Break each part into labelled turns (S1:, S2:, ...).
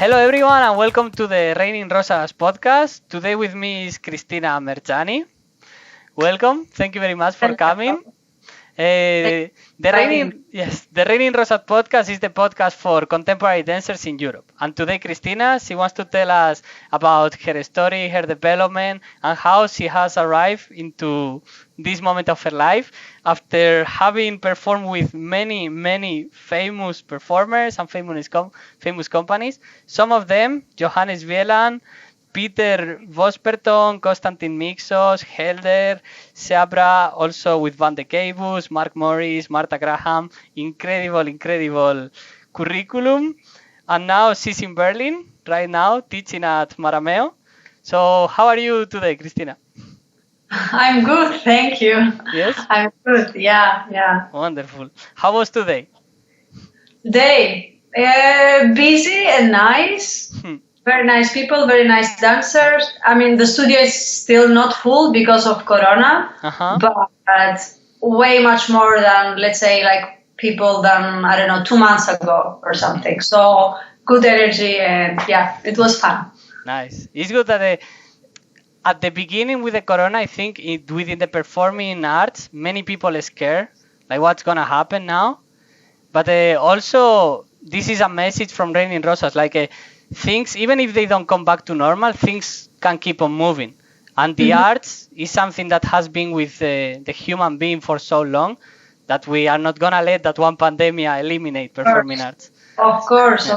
S1: Hello everyone and welcome to the Raining Rosas podcast. Today with me is Christina Mertzani. Welcome. Thank you very much for coming. The Raining Rosas podcast is the podcast for contemporary dancers in Europe. And today Christina, she wants to tell us about her story, her development, and how she has arrived into this moment of her life after having performed with many famous performers and famous companies. Some of them, Johannes Wieland, Peter Vosperton, Konstantin Mixos, Helder, Seabra, also with Vandekeybus, Mark Morris, Martha Graham. Incredible curriculum. And now she's in Berlin right now teaching at Marameo. So how are you today, Christina?
S2: I'm good, thank you.
S1: Yes?
S2: I'm good, yeah.
S1: Wonderful. How was today?
S2: Busy and nice. Very nice people, very nice dancers. I mean, the studio is still not full because of Corona, but way much more than, let's say, like people than, 2 months ago or something. So good energy and yeah, it was fun.
S1: Nice. It's good that at the beginning with the Corona, I think within the performing arts, many people are scared, like what's going to happen now. But also, this is a message from Raining Rosas, like things, even if they don't come back to normal, things can keep on moving. And the arts is something that has been with the human being for so long that we are not going to let that one pandemic eliminate performing arts.
S2: Of course.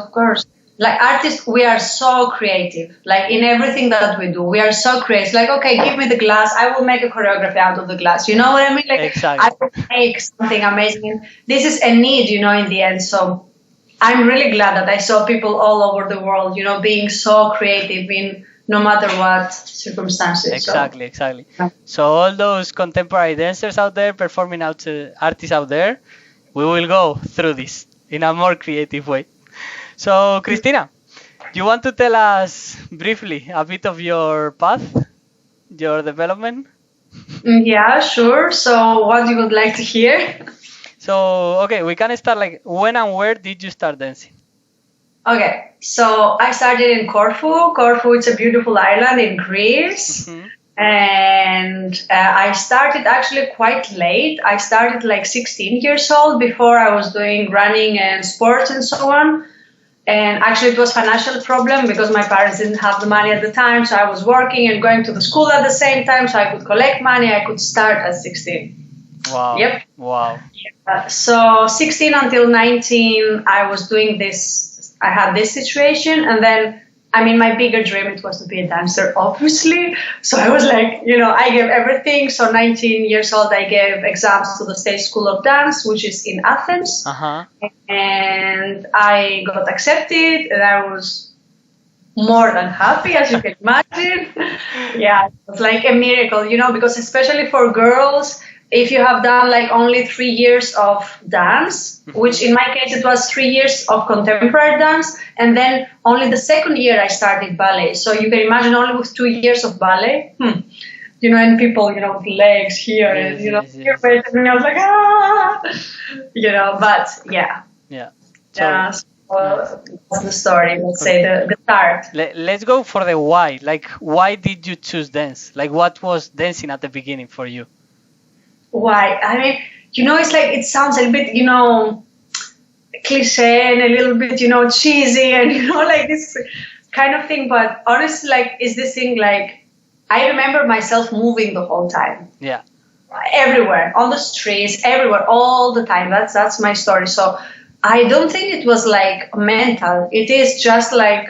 S2: Like artists, we are so creative. Like in everything that we do, we are so creative. Like, okay, give me the glass. I will make a choreography out of the glass. You know what I mean? Like,
S1: exactly.
S2: I will make something amazing. This is a need, in the end. So I'm really glad that I saw people all over the world, being so creative in no matter what circumstances.
S1: Exactly. So all those contemporary dancers out there, performing artists out there, we will go through this in a more creative way. So, Christina, you want to tell us briefly a bit of your path, your development?
S2: Yeah, sure. So what you would like to hear?
S1: So, okay, we can start like when and where did you start dancing?
S2: Okay, so I started in Corfu. Corfu is a beautiful island in Greece. And I started actually quite late. I started like 16 years old. Before I was doing running and sports and so on. And actually it was financial problem because my parents didn't have the money at the time. So I was working and going to the school at the same time. So I could collect money. I could start at 16.
S1: Wow.
S2: Yep.
S1: Wow.
S2: So 16 until 19, I was doing this. I had this situation. And then, my bigger dream, it was to be a dancer, obviously. So I was like, I gave everything. So 19 years old, I gave exams to the State School of Dance, which is in Athens. And I got accepted, and I was more than happy, as you can imagine. Yeah, it was like a miracle, because especially for girls, if you have done like only 3 years of dance, which in my case, it was 3 years of contemporary dance, and then only the second year I started ballet. So you can imagine only with 2 years of ballet, and people, with legs here, and, and I was like, but yeah.
S1: Yeah.
S2: So that's the story, let's say, the start.
S1: Let's go for the why. Like, why did you choose dance? Like, what was dancing at the beginning for you?
S2: Why? It's like, it sounds a bit, cliche and a little bit, cheesy and, like this kind of thing. But honestly, like, is this thing like, I remember myself moving the whole time.
S1: Yeah.
S2: Everywhere, on the streets, everywhere, all the time. That's my story. So I don't think it was like mental. It is just like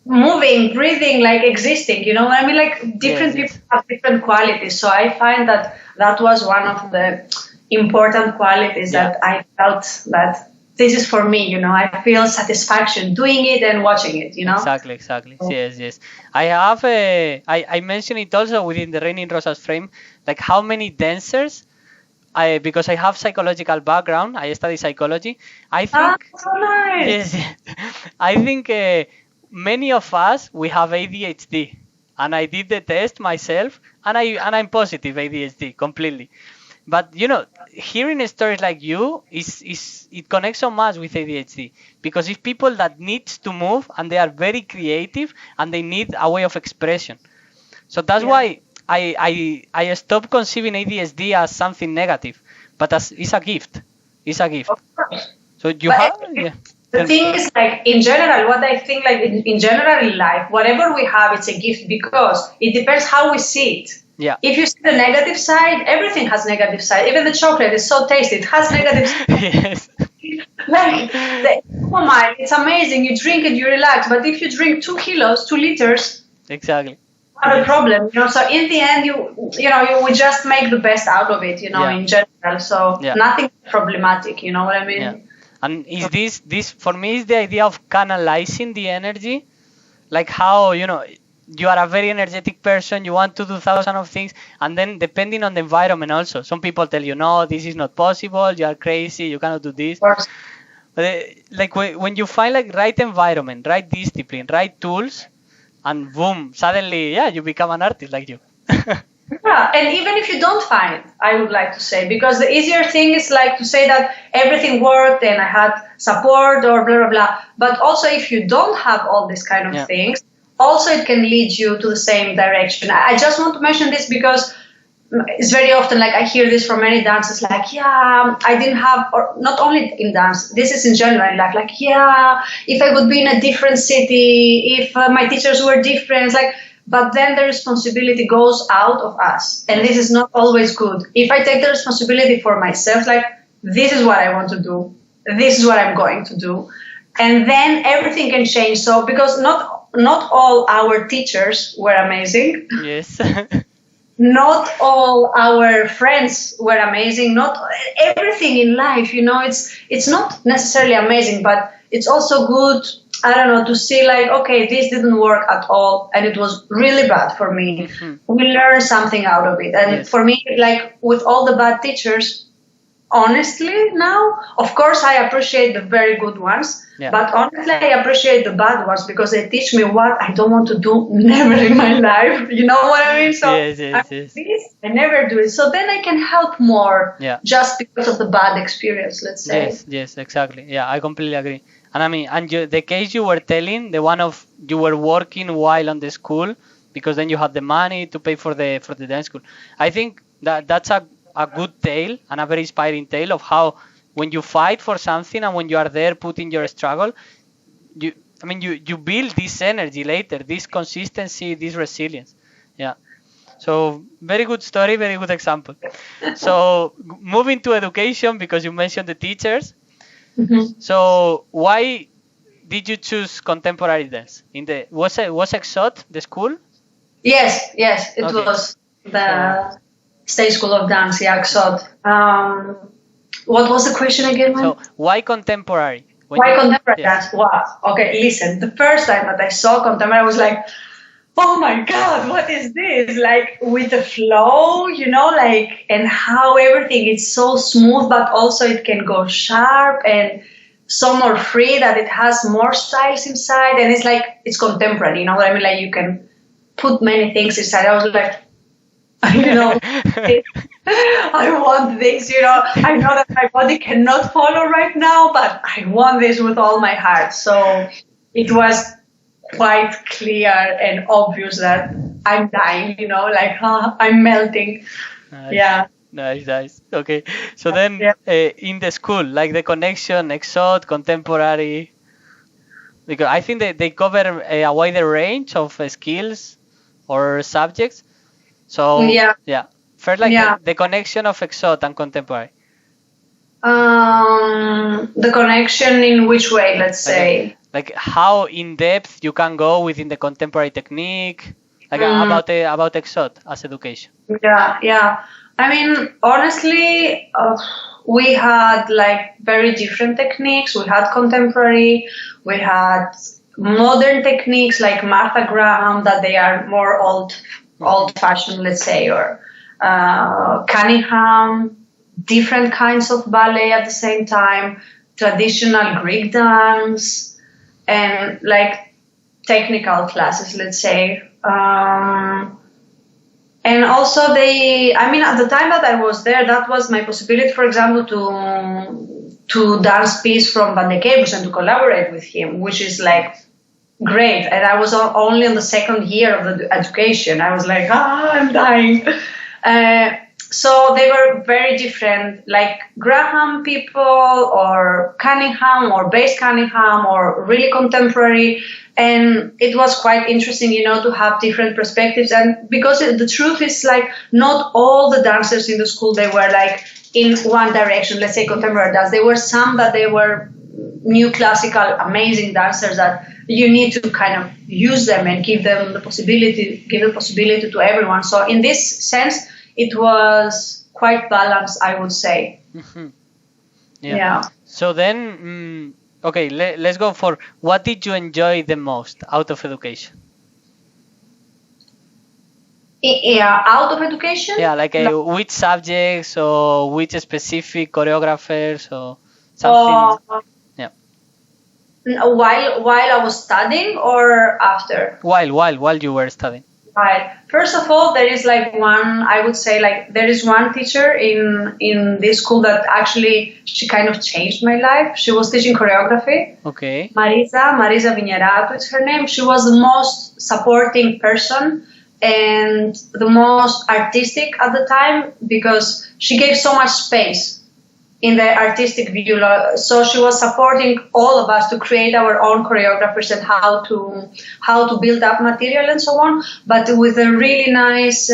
S2: moving, breathing, like existing. You know what I mean? Like different people have different qualities. So I find that was one of the important qualities that I felt that this is for me. I feel satisfaction doing it and watching it.
S1: Exactly. Yes. I have I mentioned it also within the Raining Rosas frame, like how many dancers. Because I have psychological background, I study psychology. I think,
S2: so nice.
S1: Yes, I think many of us we have ADHD, and I did the test myself, and I'm positive ADHD completely. But hearing stories like you is it connects so much with ADHD, because it's people that needs to move and they are very creative and they need a way of expression. So that's why I stopped conceiving ADHD as something negative, but as it's a gift. It's a gift.
S2: Of course.
S1: So you
S2: But
S1: have yeah.
S2: the thing is, like, in general, what I think, like, in general in life, whatever we have, it's a gift, because it depends how we see it.
S1: Yeah.
S2: If you see the negative side, everything has negative side. Even the chocolate is so tasty. It has negative side.
S1: Yes.
S2: Like, the chamomile, it's amazing. You drink it, you relax. But if you drink 2 kilos, 2 liters,
S1: Exactly.
S2: not a problem. So in the end, you will just make the best out of it, in general. So nothing problematic, you know what I mean?
S1: Yeah. And is this for me is the idea of canalizing the energy, like how, you are a very energetic person, you want to do thousands of things, and then depending on the environment also, some people tell you, no, this is not possible, you are crazy, you cannot do this.
S2: Of course.
S1: But like when you find like right environment, right discipline, right tools, and boom, suddenly, you become an artist like you.
S2: Yeah, and even if you don't find, I would like to say, because the easier thing is like to say that everything worked and I had support or blah, blah, blah. But also if you don't have all these kind of things, also it can lead you to the same direction. I just want to mention this because it's very often, like, I hear this from many dancers, like, I didn't have, or not only in dance, this is in general in life, like, if I would be in a different city, if my teachers were different, like, but then the responsibility goes out of us, and this is not always good. If I take the responsibility for myself, like, this is what I want to do, this is what I'm going to do, and then everything can change. So, because not all our teachers were amazing.
S1: Yes.
S2: Not all our friends were amazing. Not everything in life, it's not necessarily amazing, but it's also good, I don't know, to see, like, okay, this didn't work at all, and it was really bad for me. Mm-hmm. We learned something out of it. And for me, like, with all the bad teachers, honestly, now, of course, I appreciate the very good ones, but honestly, I appreciate the bad ones, because they teach me what I don't want to do never in my life. You know what I mean? So I never do it. So then I can help more just because of the bad experience, let's say.
S1: Yes, exactly. Yeah, I completely agree. And I mean, the case you were telling, the one of you were working while on the school, because then you had the money to pay for the dance school. I think that's a good tale and a very inspiring tale of how when you fight for something and when you are there putting your struggle, you build this energy later, this consistency, this resilience. Yeah. So very good story, very good example. So moving to education, because you mentioned the teachers. Mm-hmm. So why did you choose contemporary dance? Was KSOT the school?
S2: Yes, it was the State School of Dance, KSOT. What was the question again, man?
S1: So why contemporary?
S2: Why contemporary dance? Wow. Okay, listen. The first time that I saw contemporary, I was like, oh my God, what is this? Like, with the flow, and how everything is so smooth, but also it can go sharp and so more free, that it has more styles inside. And it's like, it's contemporary, you know what I mean? Like, you can put many things inside. I was like, I want this, I know that my body cannot follow right now, but I want this with all my heart. So it was quite clear and obvious that I'm dying, like, I'm melting.
S1: Nice. Nice. Okay. So then in the school, like the connection, KSOT, contemporary, because I think they cover a wider range of skills or subjects. So first, like the connection of KSOT and contemporary.
S2: The connection in which way, let's say?
S1: Like how in depth you can go within the contemporary technique, like about KSOT as education.
S2: Yeah. I mean, honestly, we had like very different techniques. We had contemporary, we had modern techniques like Martha Graham, that they are more old-fashioned, let's say, or Cunningham, different kinds of ballet at the same time, traditional Greek dance, and like technical classes, let's say. And also at the time that I was there, that was my possibility, for example, to dance piece from Vandekeybus and to collaborate with him, which is like great. And I was only on the second year of the education. I was like, I'm dying. So they were very different, like Graham people or Cunningham or Bass Cunningham or really contemporary. And it was quite interesting, to have different perspectives. And because the truth is like not all the dancers in the school, they were like in one direction, let's say contemporary dance. There were some that they were new classical, amazing dancers that you need to kind of use them and give the possibility to everyone. So in this sense, it was quite balanced, I would say.
S1: Mm-hmm.
S2: Yeah.
S1: So then, okay, let's go for what did you enjoy the most out of education?
S2: Out of education?
S1: Yeah, like which subjects or which specific choreographers or something.
S2: While I was studying or after?
S1: While you were studying.
S2: Right. First of all, there is there is one teacher in this school that actually she kind of changed my life. She was teaching choreography.
S1: Okay.
S2: Marisa Viñerato is her name. She was the most supporting person and the most artistic at the time because she gave so much space in the artistic view. So she was supporting all of us to create our own choreographers and how to build up material and so on, but with a really nice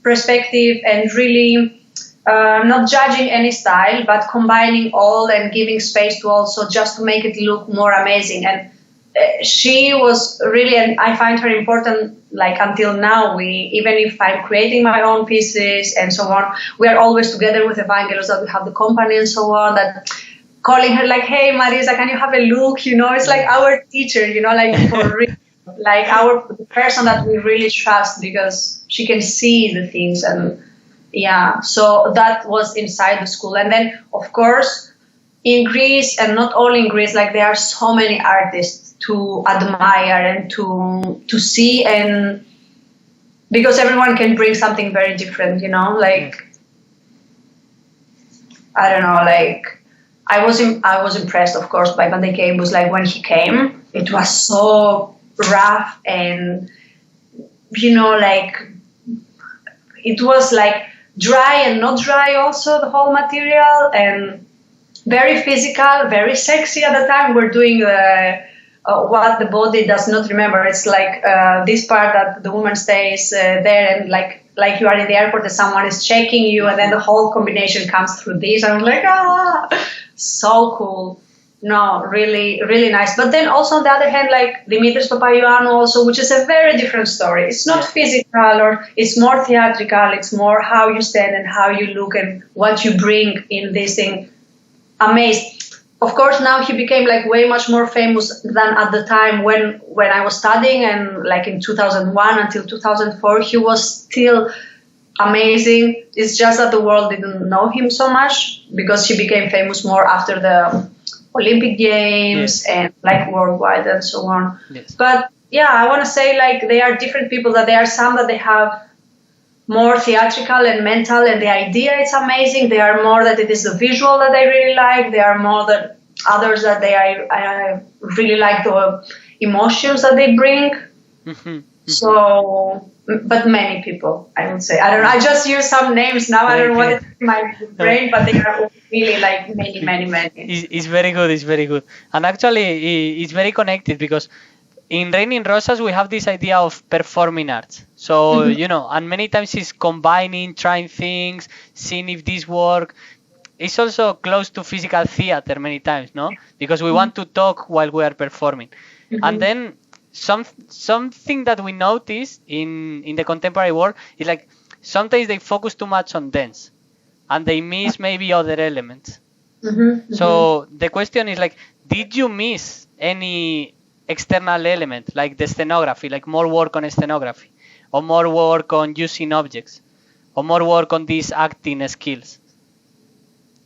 S2: perspective and really not judging any style, but combining all and giving space to all, so just to make it look more amazing. And she was really, and I find her important, like until now, even if I'm creating my own pieces and so on, we are always together with Evangelos, that we have the company and so on, that calling her like, hey Marisa, can you have a look? It's like our teacher, like for real, like the person that we really trust because she can see the things. And yeah, so that was inside the school. And then of course in Greece, and not only in Greece, like there are so many artists to admire and to see, and because everyone can bring something very different, like I don't know, like I was impressed, of course, by Vandekeybus. Like when he came, it was so rough and like it was like dry and not dry also, the whole material, and very physical, very sexy at the time. We're doing what the body does not remember. It's like this part that the woman stays there and like you are in the airport and someone is checking you, and then the whole combination comes through this. I was like, so cool. No, really, really nice. But then also on the other hand, like Dimitris Papaioannou also, which is a very different story. It's not physical, or it's more theatrical. It's more how you stand and how you look and what you bring in this thing. Amazed. Of course, now he became like way much more famous than at the time when I was studying, and like in 2001 until 2004, he was still amazing. It's just that the world didn't know him so much because he became famous more after the Olympic Games and like worldwide and so on. Yes. But yeah, I want to say like they are different people, that there are some that they have more theatrical and mental, and the idea is amazing. They are more that it is the visual that I really like. They are more that others that I really like the emotions that they bring. Mm-hmm. So, but many people, I would say. I don't know. I just use some names now. I don't know what it's in my brain, but they are really like many.
S1: It's very good. It's very good. And actually, it's very connected because in Raining Rosas, we have this idea of performing arts. So, and many times it's combining, trying things, seeing if this work. It's also close to physical theater many times, no? Because we want to talk while we are performing. Mm-hmm. And then something that we notice in the contemporary world is like sometimes they focus too much on dance and they miss maybe other elements. Mm-hmm. So the question is like, did you miss any external element like the scenography, like more work on scenography, or more work on using objects, or more work on these acting skills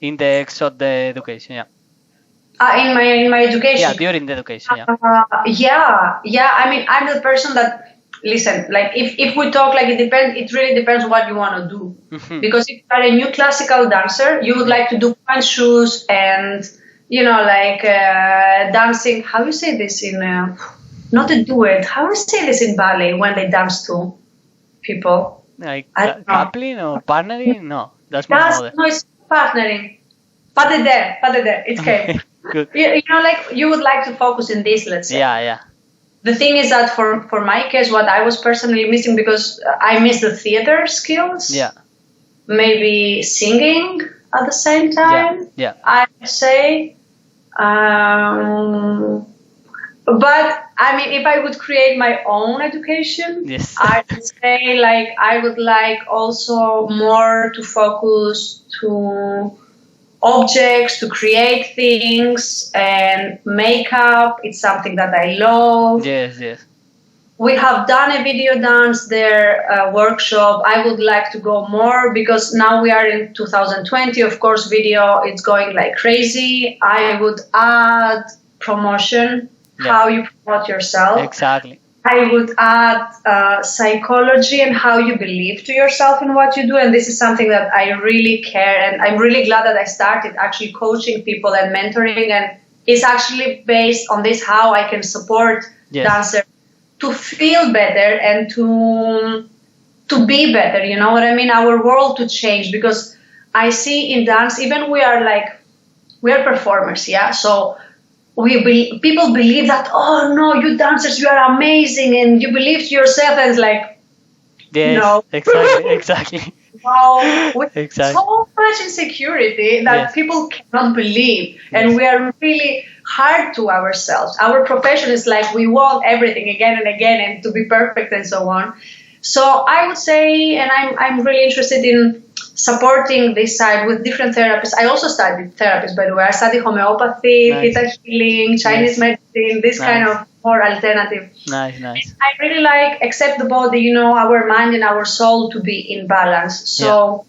S1: in the KSOT the education?
S2: In my education.
S1: Yeah, during the education.
S2: Yeah. I mean, I'm the person that listen, like if we talk, like it really depends what you want to do. Because if you are a new classical dancer, you would like to do point shoes and, like dancing. How you say this in, not a duet, how you say this in ballet when they dance to people?
S1: Like coupling or partnering? No, that's my mother.
S2: No, it's partnering. Pas de deux, it came.
S1: Good.
S2: Like you would like to focus in this, let's say.
S1: Yeah.
S2: The thing is that for my case, what I was personally missing, because I miss the theater skills.
S1: Yeah.
S2: Maybe singing at the same time.
S1: Yeah.
S2: I would say. But I mean, if I would create my own education,
S1: yes.
S2: I would say like I would like also more to focus to objects, to create things, and makeup. It's something that I love.
S1: Yes.
S2: We have done a video dance there workshop. I would like to go more because now we are in 2020. Of course, video it's going like crazy. I would add promotion, how you promote yourself.
S1: Exactly.
S2: I would add psychology and how you believe to yourself in what you do. And this is something that I really care. And I'm really glad that I started actually coaching people and mentoring. And it's actually based on this, how I can support dancers to feel better and to be better. You know what I mean? Our world to change, because I see in dance, even we are performers. Yeah. So people believe that, oh no, you dancers, you are amazing and you believe to yourself, and it's like, no.
S1: Exactly.
S2: Wow, with so much insecurity that people cannot believe, and we are really hard to ourselves. Our profession is like we want everything again and again and to be perfect and so on. So I would say, and I'm really interested in supporting this side with different therapists. I also studied therapies, by the way. I studied homeopathy, theta healing, Chinese medicine, this kind of more alternative.
S1: Nice.
S2: I really accept the body, our mind and our soul to be in balance. So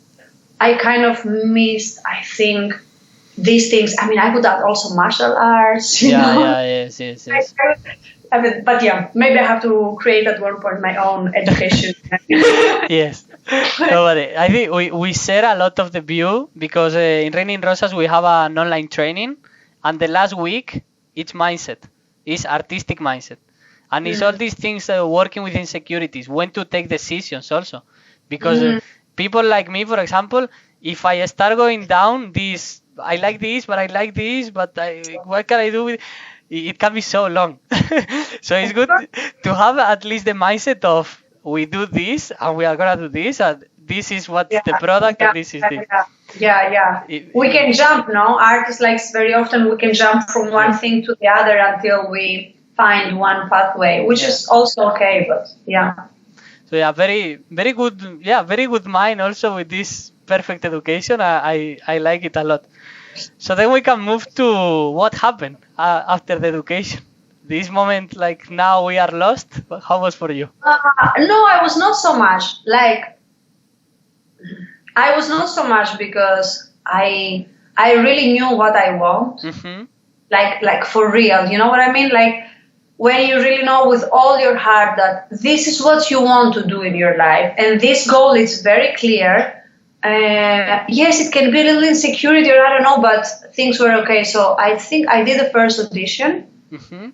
S2: I kind of missed, I think, these things. I mean, I would add also martial arts.
S1: Yes.
S2: But maybe I have to create at one point my own education.
S1: Yes. Nobody. I think we share a lot of the view because in Reigning Rosas we have an online training, and the last week it's mindset. It's artistic mindset. And it's all these things working with insecurities, when to take decisions also. Because people like me, for example, if I start going down this, I like this, but what can I do with it? Can be so long. So it's good to have at least the mindset of we do this and we are going to do this, and this is what the product and this is this.
S2: Yeah. We can jump, no? Artists very often we can jump from one thing to the other until we find one pathway, which is also okay, but So
S1: very good, very good mind also with this perfect education. I like it a lot. So then we can move to what happened after the education. This moment, now we are lost. How was for you?
S2: No, I was not so much. I was not so much because I really knew what I want. Like for real, you know what I mean? Like when you really know with all your heart that this is what you want to do in your life, and this goal is very clear. Yes, it can be a little insecurity or I don't know, but things were okay. So I think I did the first audition.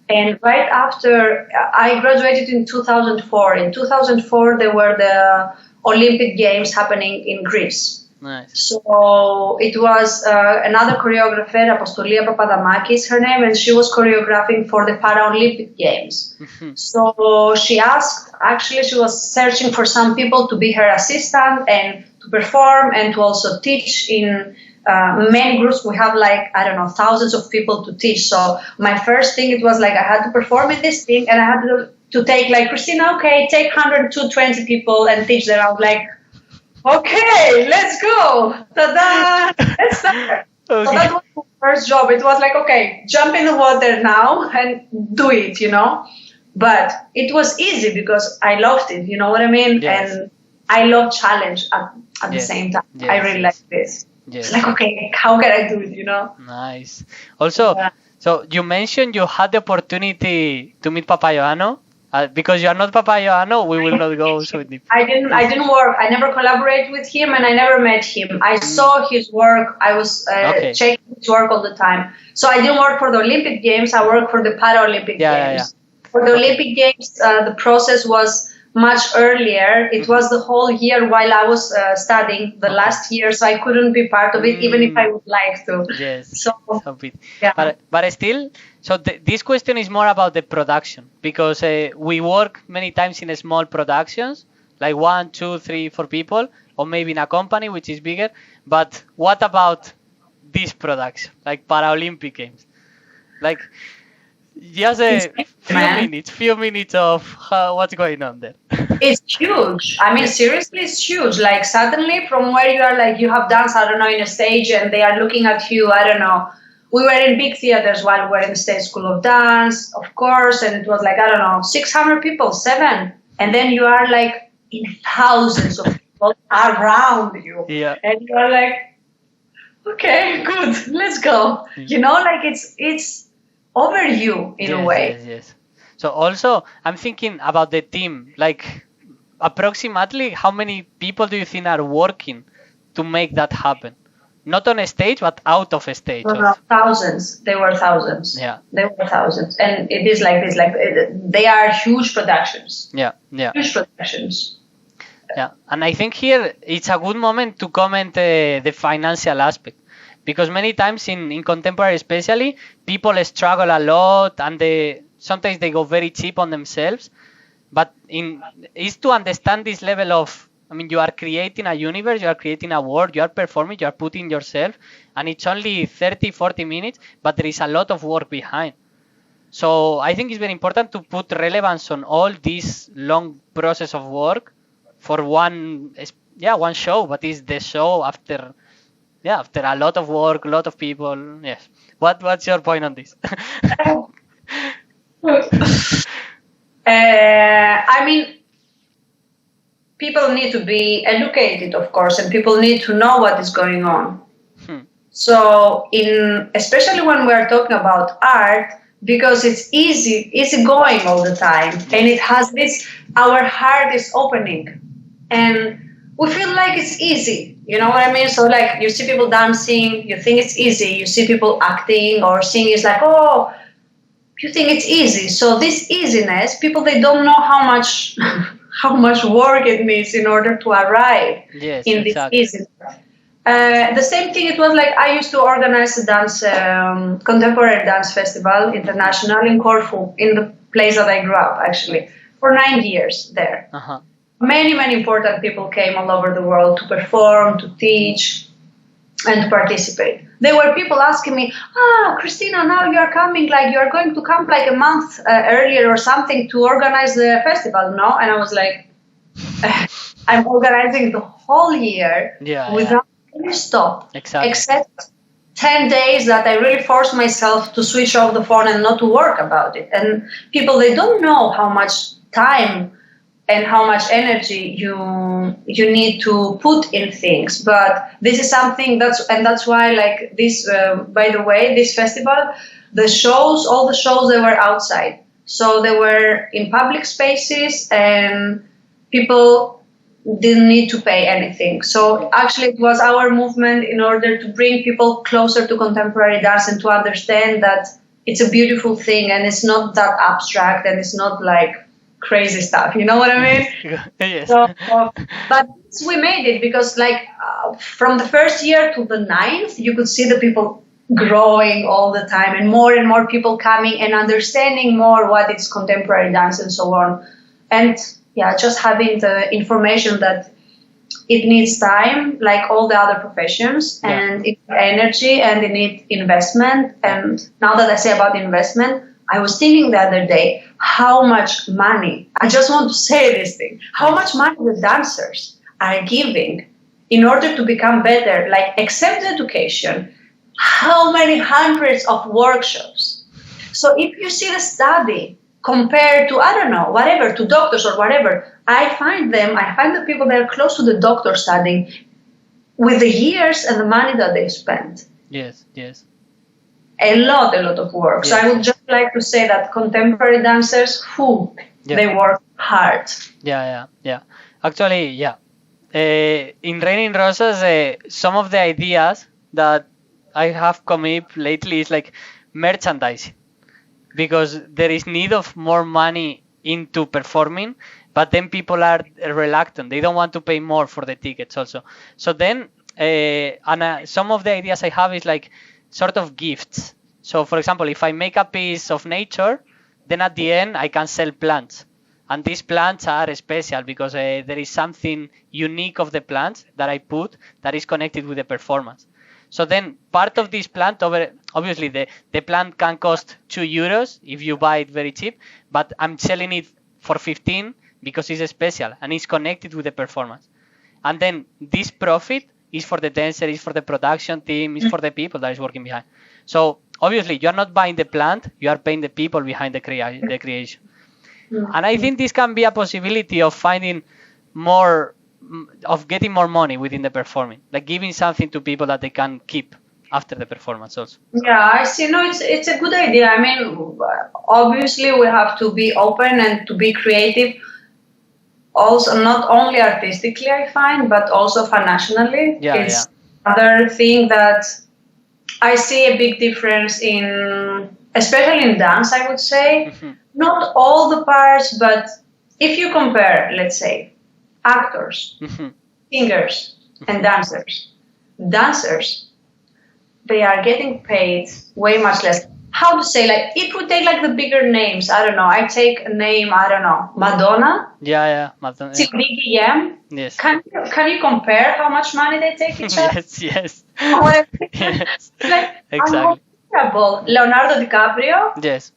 S2: And right after, I graduated in 2004. In 2004, there were the Olympic Games happening in Greece.
S1: Nice.
S2: So it was another choreographer, Apostolia Papadamaki, her name, and she was choreographing for the Paralympic Games. So she was searching for some people to be her assistant and to perform and to also teach in many groups. We have thousands of people to teach. So my first thing, it was I had to perform in this thing, and I had to take Christina, okay, take 100 to 20 people and teach them. I was like, okay, let's go. Ta-da! Let's start. Okay. So that was my first job. It was okay, jump in the water now and do it, But it was easy because I loved it, you know what I mean?
S1: Yes.
S2: And I love challenge at the same time.
S1: Yes.
S2: I really like this.
S1: Yes.
S2: It's okay, how can I do it,
S1: Nice. Also, so you mentioned you had the opportunity to meet Papa Johanno Because you are not Papa Johannes, we will not go so deep.
S2: I didn't work. I never collaborated with him, and I never met him. I saw his work. I was checking his work all the time. So I didn't work for the Olympic Games. I worked for the Paralympic Games. For the Olympic Games, the process was much earlier. It was the whole year while I was studying, the last year, so I couldn't be part of it, even if I would like to.
S1: Yes.
S2: So
S1: yeah. But still, so this question is more about the production, because we work many times in small productions, like 1, 2, 3, 4 people, or maybe in a company which is bigger. But what about this production, like Paralympic Games? Like, just a few minutes of what's going on there.
S2: It's huge. I mean, seriously, it's huge. Like, suddenly from where you are, like, you have danced, I don't know, in a stage, and they are looking at you, I don't know. We were in big theaters while we were in the State School of Dance, of course, and it was like, I don't know, 600 people, 7. And then you are like in thousands of people around you.
S1: Yeah.
S2: And you are like, okay, good, let's go. You know, like it's over you in a way.
S1: Yes. So also, I'm thinking about the team. Like, approximately, how many people do you think are working to make that happen? Not on a stage, but out of a stage.
S2: No, thousands. They were thousands.
S1: Yeah.
S2: They were thousands. And it is like this. Like, they are huge productions.
S1: Yeah.
S2: Huge productions.
S1: Yeah. And I think here it's a good moment to comment the financial aspect. Because many times in contemporary especially, people struggle a lot, and sometimes they go very cheap on themselves. But is to understand this level of, I mean, you are creating a universe, you are creating a world, you are performing, you are putting yourself, and it's only 30, 40 minutes, but there is a lot of work behind. So I think it's very important to put relevance on all this long process of work for one show, but it's the show after a lot of work, a lot of people. Yes. What's your point on this?
S2: I mean, people need to be educated, of course, and people need to know what is going on. So, especially when we are talking about art, because it's easy going all the time, and it has this, our heart is opening, and we feel like it's easy. You know what I mean? So, like, you see people dancing, you think it's easy. You see people acting or singing, it's like, oh, you think it's easy. So this easiness, people, they don't know how much work it needs in order to arrive in this easiness. The same thing, it was like I used to organize a dance, contemporary dance festival, international, in Corfu, in the place that I grew up, actually, for 9 years there. Many important people came all over the world to perform, to teach, and to participate. There were people asking me, Christina, now you are coming, like you are going to come like a month earlier or something to organize the festival, no? And I was like, I'm organizing the whole year without any stop, except 10 days that I really forced myself to switch off the phone and not to work about it. And people, they don't know how much time and how much energy you need to put in things. But this is something that's why, like, this, by the way, this festival, all the shows, they were outside. So they were in public spaces, and people didn't need to pay anything. So actually it was our movement in order to bring people closer to contemporary dance and to understand that it's a beautiful thing, and it's not that abstract, and it's not like crazy stuff, you know what I mean?
S1: Yes.
S2: So, but we made it because, like, from the first year to the 9th, you could see the people growing all the time, and more people coming and understanding more what is contemporary dance and so on. And just having the information that it needs time, like all the other professions, and it needs energy, and it needs investment. And now that I say about investment, I was thinking the other day how much money, I just want to say this thing, how much money the dancers are giving in order to become better, like, except education, how many hundreds of workshops. So if you see the study compared to, I don't know, whatever, to doctors or whatever, I find the people that are close to the doctor studying with the years and the money that they spent.
S1: Yes.
S2: A lot of work. So I would just like to say that contemporary dancers, They work hard.
S1: Yeah. Actually, yeah. In Raining Rosas, some of the ideas that I have come up lately is like merchandising, because there is need of more money into performing, but then people are reluctant. They don't want to pay more for the tickets also. So then, some of the ideas I have is like sort of gifts. So for example, if I make a piece of nature, then at the end I can sell plants. And these plants are special because there is something unique of the plants that I put that is connected with the performance. So then part of this plant, obviously the plant can cost €2 if you buy it very cheap, but I'm selling it for 15 because it's special and it's connected with the performance. And then this profit is for the dancer, is for the production team, is for the people that is working behind. So obviously you are not buying the plant, you are paying the people behind the creation. And I think this can be a possibility of finding more, of getting more money within the performing, like giving something to people that they can keep after the performance also.
S2: Yeah, I see. No, it's a good idea. I mean, obviously we have to be open and to be creative. Also, not only artistically, I find, but also financially. It's another thing that I see a big difference in, especially in dance, I would say. Not all the parts, but if you compare, let's say, actors, singers, and dancers, they are getting paid way much less. How to say, like, if we take like the bigger names, I don't know, I take a name, I don't know, Madonna.
S1: Madonna.
S2: Sylvie Guillem.
S1: Yes.
S2: Can you compare how much money they take each other?
S1: Yes.
S2: Yes. Like,
S1: exactly.
S2: Uncomparable. Leonardo DiCaprio.
S1: Yes.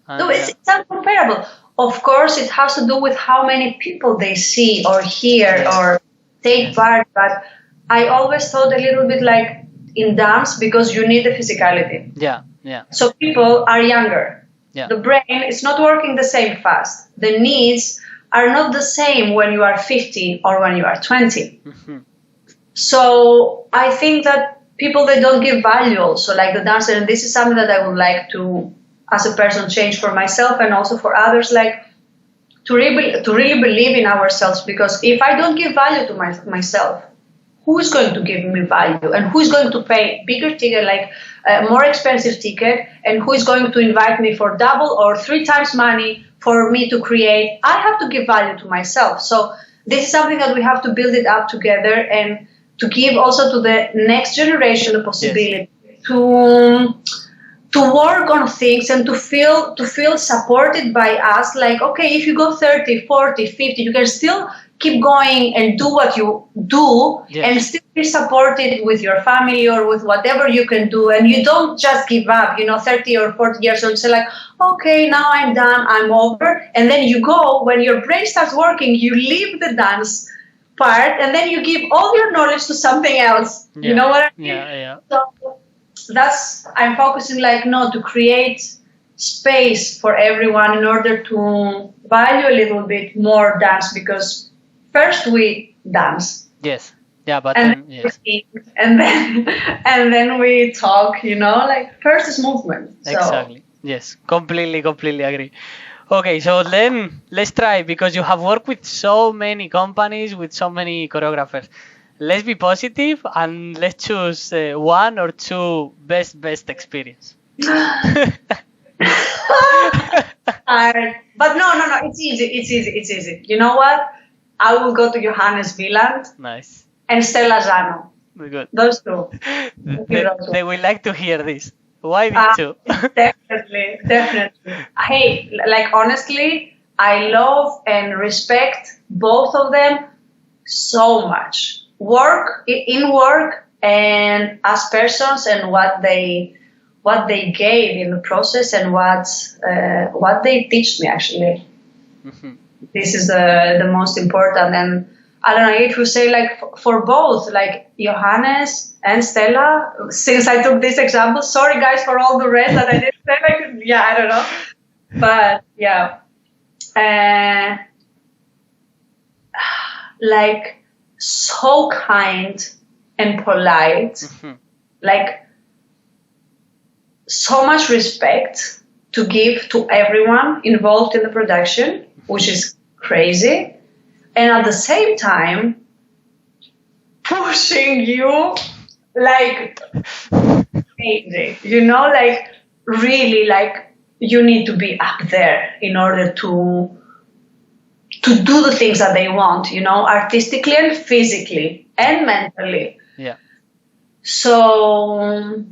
S2: No, it's uncomparable. Of course, it has to do with how many people they see or hear or take part. But I always thought a little bit like in dance, because you need the physicality.
S1: Yeah.
S2: So people are younger.
S1: Yeah.
S2: The brain is not working the same fast. The needs are not the same when you are 50 or when you are 20. So I think that people, they don't give value also, like the dancer. And this is something that I would like to, as a person, change for myself and also for others, like to really believe in ourselves. Because if I don't give value to myself, who's going to give me value, and who's going to pay bigger ticket, like a more expensive ticket, and who is going to invite me for double or 3 times money for me to create? I have to give value to myself. So this is something that we have to build it up together, and to give also to the next generation the possibility to work on things and to feel supported by us. Like, okay, if you go 30, 40, 50, you can still keep going and do what you do and still be supported with your family or with whatever you can do. And you don't just give up, 30 or 40 years old, say like, okay, now I'm done, I'm over. And then you go, when your brain starts working, you leave the dance part and then you give all your knowledge to something else. You know what I mean?
S1: Yeah.
S2: So I'm focusing to create space for everyone in order to value a little bit more dance, because first we dance.
S1: Yes. Yeah, but
S2: and then we talk, first is movement. So.
S1: Exactly. Yes. Completely agree. Okay, so then let's try, because you have worked with so many companies, with so many choreographers. Let's be positive and let's choose 1 or 2 best experience.
S2: But no, it's easy. You know what? I will go to Johannes Wieland.
S1: Nice.
S2: And Stella Zannou.
S1: Very good.
S2: Those 2.
S1: They will like to hear this. Why these 2?
S2: Definitely. Hey, honestly, I love and respect both of them so much. Work and as persons, and what they gave in the process, and what they teach me, actually. This is the most important. And I don't know if you say for both, Johannes and Stella, since I took this example, sorry guys for all the rest that I didn't say, I don't know. But yeah. So kind and polite, so much respect, to give to everyone involved in the production, which is crazy. And at the same time, pushing you like crazy, like really, like you need to be up there in order to do the things that they want, artistically and physically and mentally.
S1: Yeah.
S2: So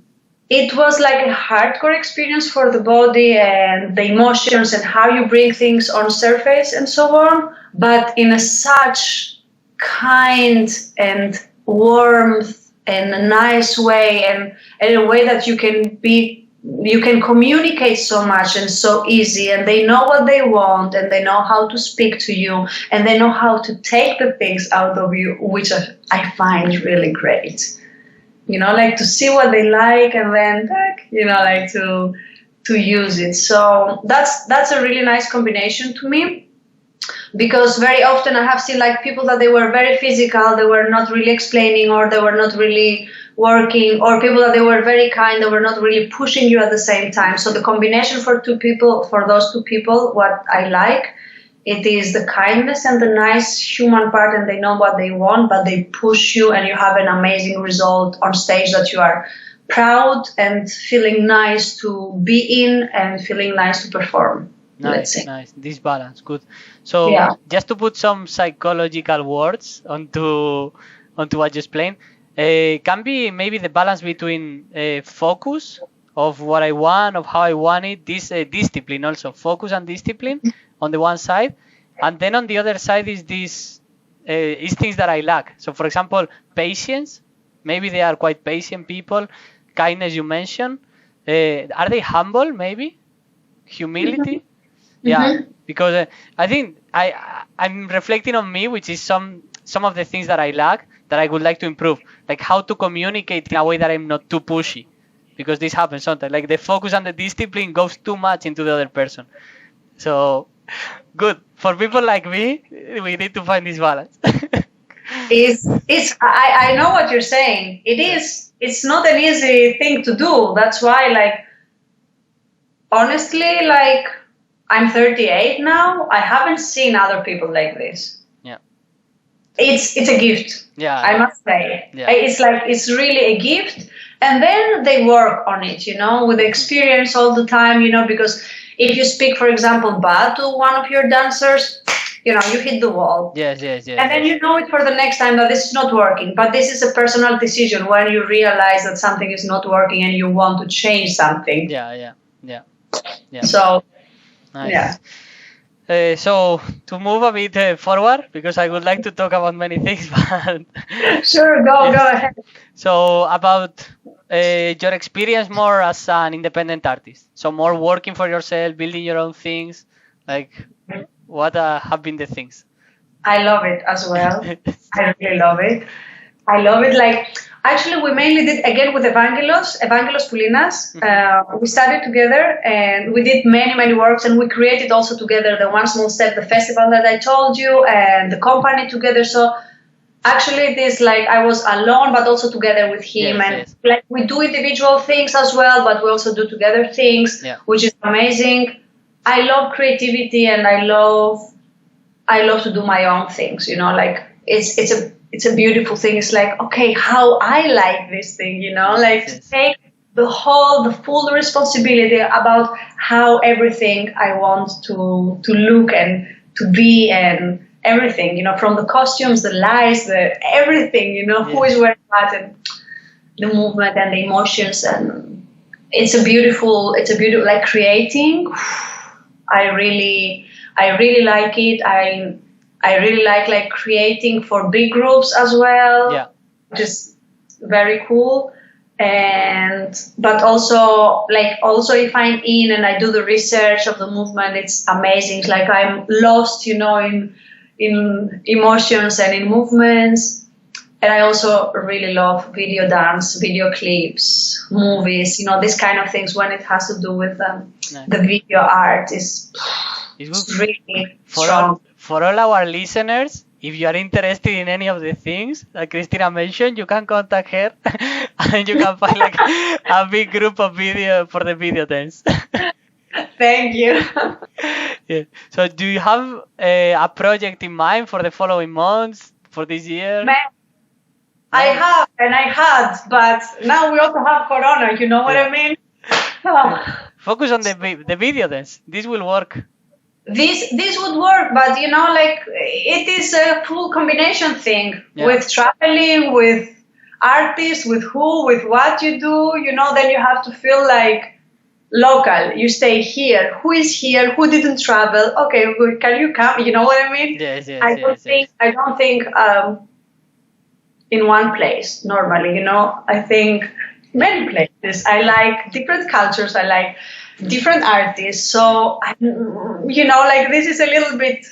S2: it was like a hardcore experience for the body and the emotions and how you bring things on surface and so on, but in a such kind and warmth and a nice way, and in a way that you can communicate so much and so easy, and they know what they want, and they know how to speak to you, and they know how to take the things out of you, which I find really great. Like to see what they like, and then like to use it. So that's a really nice combination to me, because very often I have seen like people that they were very physical, they were not really explaining, or they were not really working, or people that they were very kind, they were not really pushing you at the same time. So the combination for those two people, what I like, it is the kindness and the nice human part, and they know what they want, but they push you, and you have an amazing result on stage that you are proud and feeling nice to be in and feeling nice to perform.
S1: Nice. This balance, good. So just to put some psychological words onto what you explained, can be maybe the balance between focus of what I want, of how I want it, this discipline also, focus and discipline on the one side, and then on the other side is these is things that I lack. So for example, patience, maybe they are quite patient people. Kindness, you mentioned. Are they humble, maybe? Humility?
S2: Mm-hmm.
S1: Yeah, because I think I'm reflecting on me, which is some of the things that I lack, that I would like to improve, like how to communicate in a way that I'm not too pushy, because this happens sometimes, like the focus and the discipline goes too much into the other person. So good for people like me, we need to find this balance.
S2: I know what you're saying. It's not an easy thing to do. That's why, like, honestly, like, I'm 38 now. I haven't seen other people like this.
S1: Yeah.
S2: It's a gift.
S1: Yeah.
S2: I must say.
S1: Yeah.
S2: It's really a gift. And then they work on it, with experience all the time, because if you speak, for example, bad to one of your dancers, you hit the wall.
S1: Yes.
S2: And then you know it for the next time that this is not working. But this is a personal decision when you realize that something is not working and you want to change something.
S1: Yeah.
S2: So,
S1: nice.
S2: Yeah.
S1: So to move a bit forward, because I would like to talk about many things, but
S2: sure, go ahead.
S1: So about your experience more as an independent artist, so more working for yourself, building your own things, like what have been the things?
S2: I love it as well. I really love it. Like, actually, we mainly did again with Evangelos Poulinas. We studied together and we did many works, and we created also together the One Small Step, the festival that I told you, and the company together. So actually, it is like I was alone, but also together with him, like we do individual things as well, but we also do together things, which is amazing. I love creativity, and I love to do my own things. Like it's a beautiful thing. It's like, okay, how I like this thing, like to take the full responsibility about how everything I want to look and to be and everything, from the costumes, the lights, the everything, who is wearing what, and the movement and the emotions, and it's a beautiful, like creating. I really like it. I really like creating for big groups as well.
S1: Yeah.
S2: Which is very cool. But also if I'm in and I do the research of the movement, it's amazing. It's like I'm lost, in emotions and in movements. And I also really love video dance, video clips, movies, these kind of things when it has to do with the video art is really strong.
S1: For all our listeners, if you are interested in any of the things that Christina mentioned, you can contact her and you can find like a big group of video for the video dance.
S2: Thank you.
S1: Yeah. So do you have a project in mind for the following months, for this year?
S2: Man, I have and I had, but now we also have Corona. You know what I mean?
S1: Focus on the video dance. This will work.
S2: This would work, but like it is a full combination thing with traveling, with artists, with what you do. Then you have to feel like local. You stay here. Who is here? Who didn't travel? Okay, can you come? You know what I mean?
S1: Yes.
S2: I don't think in one place normally. I think many places. I like different cultures. I like different artists. So like this is a little bit.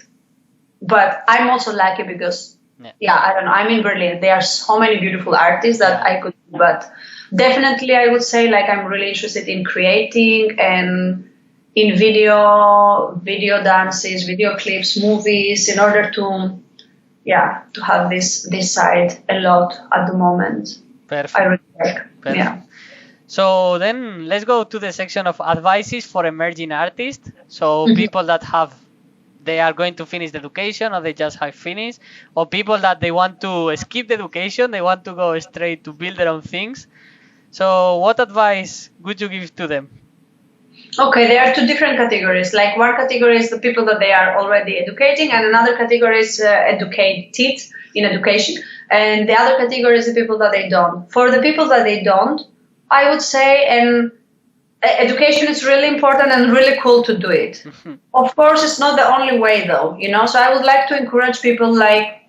S2: But I'm also lucky because I don't know. I'm in Berlin. There are so many beautiful artists that I could. But definitely, I would say like I'm really interested in creating and in video dances, video clips, movies, in order to have this side a lot at the moment.
S1: Perfect.
S2: I really like.
S1: Perfect.
S2: Yeah.
S1: So then let's go to the section of advices for emerging artists. So people that they are going to finish the education, or they just have finished, or people that they want to skip the education, they want to go straight to build their own things. So what advice would you give to them?
S2: Okay, there are two different categories. Like one category is the people that they are already educating, and another category is educated in education, and the other category is the people that they don't. For the people that they don't, I would say, and education is really important and really cool to do it. Of course, it's not the only way though, So I would like to encourage people, like,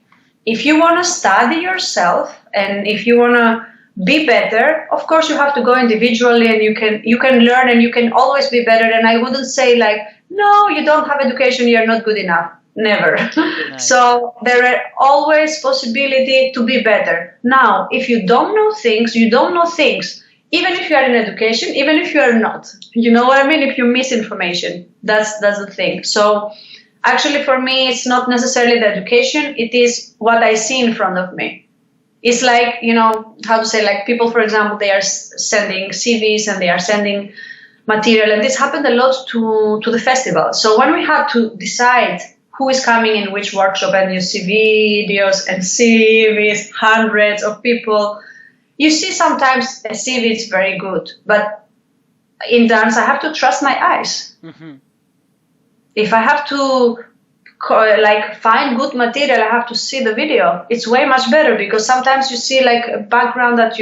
S2: if you want to study yourself and if you want to be better, of course you have to go individually, and you can learn and you can always be better. And I wouldn't say like, no, you don't have education, you're not good enough. Never. Nice. So there are always possibility to be better. Now, if you don't know things, you don't know things. Even if you are in education, even if you are not, you know what I mean? If you miss information, that's the thing. So actually for me, it's not necessarily the education. It is what I see in front of me. It's like, how to say, like people, for example, they are sending CVs and they are sending material. And this happened a lot to the festival. So when we had to decide who is coming in which workshop, and you see videos and CVs, hundreds of people, you see sometimes a CV is very good, but in dance I have to trust my eyes. If I have to find good material, I have to see the video. It's way much better, because sometimes you see like a background that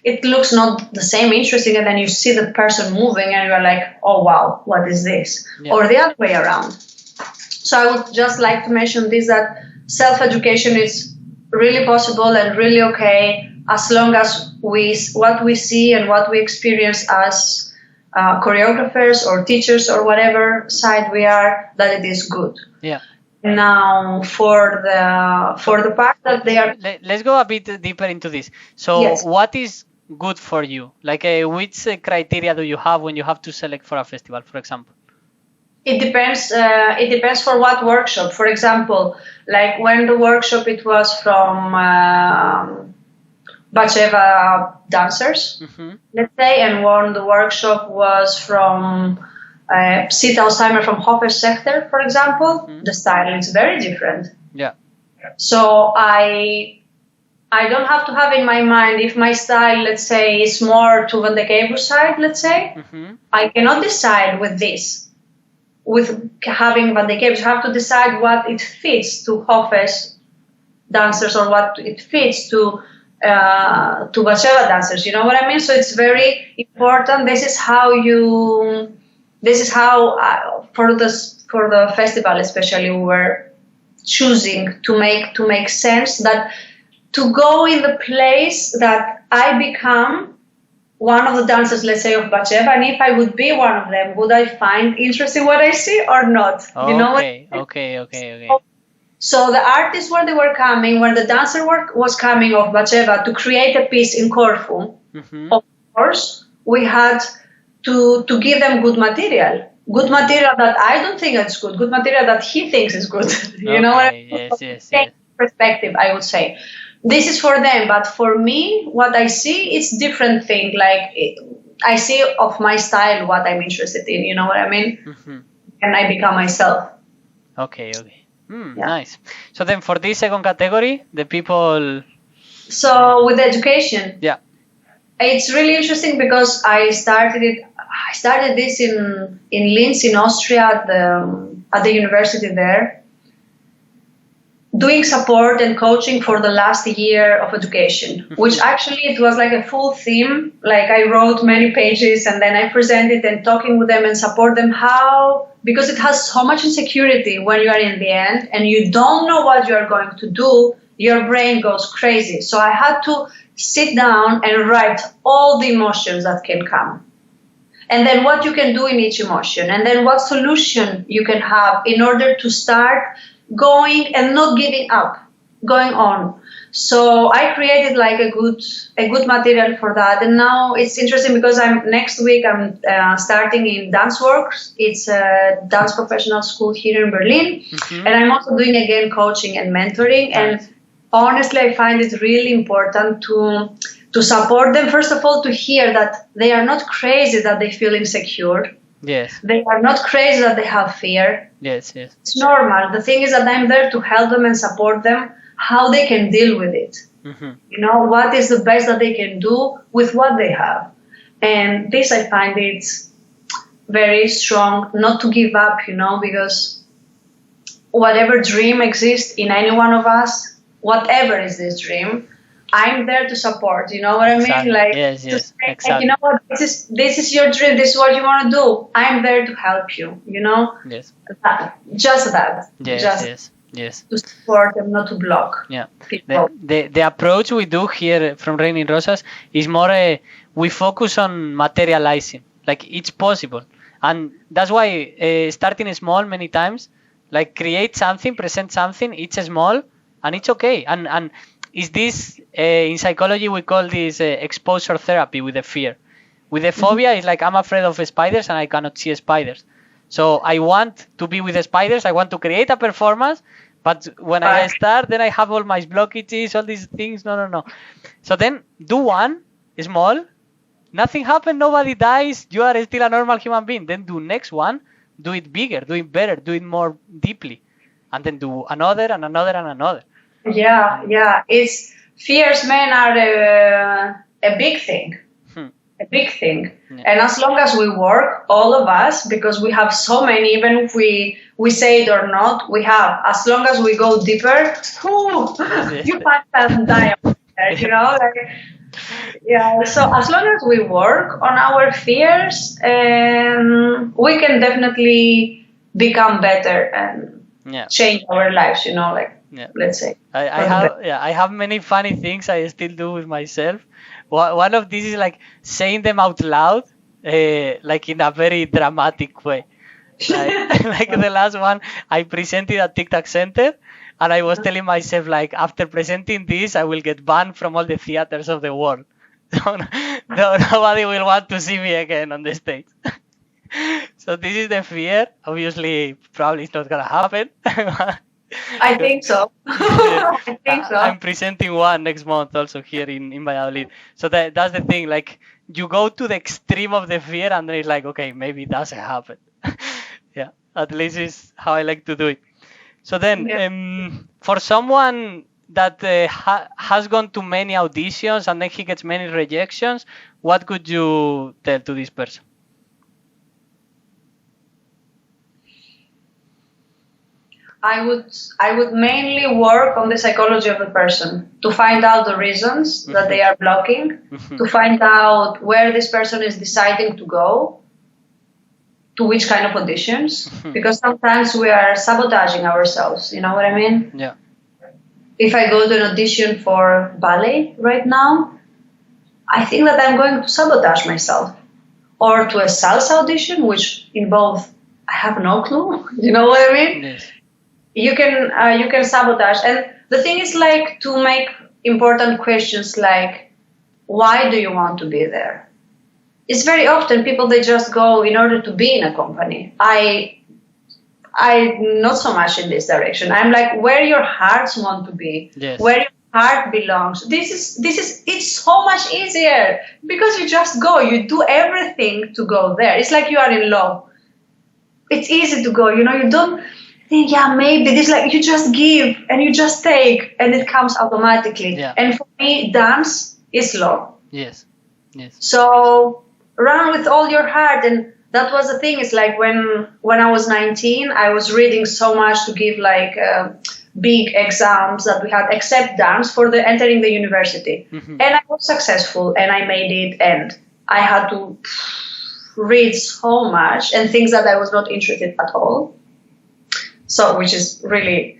S2: it looks not the same interesting, and then you see the person moving and you're like, oh wow, what is this? Yeah. Or the other way around. So I would just like to mention this, that self-education is really possible and really okay, as long as what we see and what we experience as choreographers or teachers or whatever side we are, that it is good.
S1: Yeah.
S2: Now for the part that they are.
S1: Let's go a bit deeper into this. So yes. What is good for you? Like which criteria do you have when you have to select for a festival, for example?
S2: It depends. It depends for what workshop. For example, like when the workshop, it was from Batsheva dancers, let's say, and when the workshop was from Sita Alzheimer from Hofer sector, for example, the style is very different.
S1: Yeah.
S2: So I don't have to have in my mind, if my style, let's say, is more to Vandekeybus side, let's say, I cannot decide with this. With having Vandekeybus, I have to decide what it fits to Hofer's dancers, or what it fits to Batsheva dancers. You know what I mean? So it's very important. This is how for the festival especially, we were choosing to make sense, that to go in the place that I become one of the dancers, let's say, of Batsheva, and if I would be one of them, would I find interesting what I see or not?
S1: Okay,
S2: you know what?
S1: Okay.
S2: So the artists, where they were coming, where the dancer was coming of Batsheva to create a piece in Corfu, of course, we had to give them good material that I don't think it's good material that he thinks is good. You know what I mean?
S1: Yes.
S2: Perspective, I would say. This is for them, but for me, what I see, it's different thing. Like I see of my style what I'm interested in. You know what I mean?
S1: Mm-hmm.
S2: And I become myself.
S1: Okay. Nice. So then for this second category, the people...
S2: So with education,
S1: Yeah.
S2: it's really interesting because I started this in Linz in Austria at the university there, doing support and coaching for the last year of education, which actually it was like a full theme. Like I wrote many pages and then I presented and talking with them and support them because it has so much insecurity when you are in the end and you don't know what you are going to do, your brain goes crazy. So I had to sit down and write all the emotions that can come. And then what you can do in each emotion. And then what solution you can have in order to start going and not giving up, going on. So I created like a good material for that. And now it's interesting because next week I'm starting in Dance Works. It's a dance professional school here in Berlin. Mm-hmm. And I'm also doing again coaching and mentoring. Nice. And honestly, I find it really important to support them. First of all, to hear that they are not crazy, that they feel insecure.
S1: Yes.
S2: They are not crazy that they have fear.
S1: Yes.
S2: It's normal. The thing is that I'm there to help them and support them how they can deal with it. Mm-hmm. You know, what is the best that they can do with what they have. And this, I find it's very strong, not to give up, you know, because whatever dream exists in any one of us, whatever is this dream, I'm there to support. You know what I mean?
S1: Exactly.
S2: Like,
S1: yes, exactly.
S2: Hey, you know what? This is your dream. This is what you want to do. I'm there to help you. You know?
S1: Yes.
S2: Just that.
S1: Yes.
S2: To support and not to block.
S1: Yeah.
S2: People.
S1: The approach we do here from Raining Rosas is more we focus on materializing. Like it's possible, and that's why starting small many times, like create something, present something. It's small and it's okay. And is this in psychology we call this exposure therapy with the fear. With the phobia, it's like I'm afraid of spiders and I cannot see spiders. So I want to be with the spiders. I want to create a performance, but when I start, then I have all my blockages, all these things. No. So then do one small. Nothing happened. Nobody dies. You are still a normal human being. Then do next one. Do it bigger. Do it better. Do it more deeply, and then do another and another and another.
S2: Yeah. It's fears, man, are a big thing. A big thing. Yeah. And as long as we work, all of us, because we have so many, even if we say it or not, we have. As long as we go deeper, you might have die, you know? Like, yeah. So as long as we work on our fears, we can definitely become better and change our lives, you know, like. Yeah. Let's say
S1: I have many funny things I still do with myself. One of these is like saying them out loud, like in a very dramatic way. Like the last one, I presented at TikTok Center, and I was telling myself like after presenting this, I will get banned from all the theaters of the world. So nobody will want to see me again on the stage. So this is the fear. Obviously, probably it's not gonna happen.
S2: I think so.
S1: I'm presenting one next month also here in Valladolid. So that's the thing. Like you go to the extreme of the fear, and then it's like, okay, maybe it doesn't happen. Yeah, at least is how I like to do it. So then, for someone that has gone to many auditions and then he gets many rejections, what could you tell to this person?
S2: I would mainly work on the psychology of the person to find out the reasons that they are blocking, to find out where this person is deciding to go, to which kind of auditions, because sometimes we are sabotaging ourselves, you know what I mean?
S1: Yeah.
S2: If I go to an audition for ballet right now, I think that I'm going to sabotage myself. Or to a salsa audition, which involves, I have no clue, you know what I mean?
S1: Yes.
S2: You can sabotage. And the thing is like to make important questions like, why do you want to be there? It's very often people, they just go in order to be in a company. I not so much in this direction. I'm like, where your hearts want to be, where your heart belongs. It's so much easier because you just go, you do everything to go there. It's like you are in love. It's easy to go, you don't think, maybe this, like you just give and you just take and it comes automatically.
S1: Yeah.
S2: And for me, dance is love.
S1: Yes.
S2: So run with all your heart. And that was the thing. It's like when I was 19, I was reading so much to give like big exams that we had, except dance, for the entering the university. And I was successful and I made it, and I had to read so much and things that I was not interested at all. So, which is really,